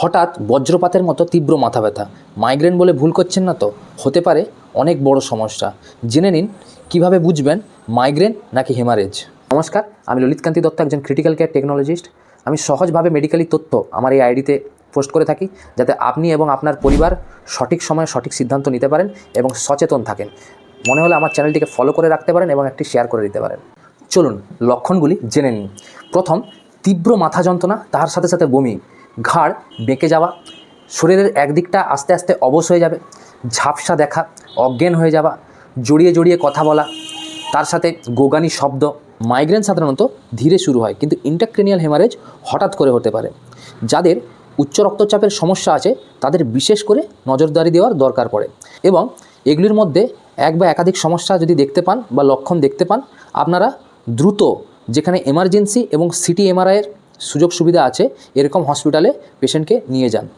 হঠাৎ বজ্রপাতের মতো তীব্র মাথা ব্যথা, মাইগ্রেন বলে ভুল করছেন না তো? হতে পারে অনেক বড় সমস্যা। জেনে নিন কিভাবে বুঝবেন মাইগ্রেন নাকি হেমারেজ। নমস্কার, আমি ললিতকান্তি দত্ত, একজন ক্রিটিক্যাল কেয়ার টেকনোলজিস্ট। আমি সহজভাবে মেডিকেলি তথ্য আমার এই আইডিতে পোস্ট করে থাকি, যাতে আপনি এবং আপনার পরিবার সঠিক সময়ে সঠিক সিদ্ধান্ত নিতে পারেন এবং সচেতন থাকেন। মনে হলে আমার চ্যানেলটিকে ফলো করে রাখতে পারেন এবং একটি শেয়ার করে দিতে পারেন। চলুন লক্ষণগুলি জেনে নিন। প্রথম, তীব্র মাথা যন্ত্রণা, তার সাথে সাথে বমি, ঘাড় বেঁকে যাওয়া, শরীরের একদিকটা আস্তে আস্তে অবশ হয়ে যাবে, ঝাপসা দেখা, অজ্ঞান হয়ে যাওয়া, জড়িয়ে জড়িয়ে কথা বলা, তার সাথে গোগানি শব্দ। মাইগ্রেন সাধারণত ধীরে শুরু হয়, কিন্তু ইন্ট্রাক্রেনিয়াল হেমারেজ হঠাৎ করে হতে পারে। যাদের উচ্চ রক্তচাপের সমস্যা আছে তাদের বিশেষ করে নজরদারি দেওয়ার দরকার পড়ে। এবং এগুলির মধ্যে এক বা একাধিক সমস্যা যদি দেখতে পান বা লক্ষণ দেখতে পান, আপনারা দ্রুত যেখানে এমার্জেন্সি এবং সিটি এমআরআইয়ের সুযোগ সুবিধা আছে এরকম হসপিটালে পেশেন্টকে নিয়ে যান।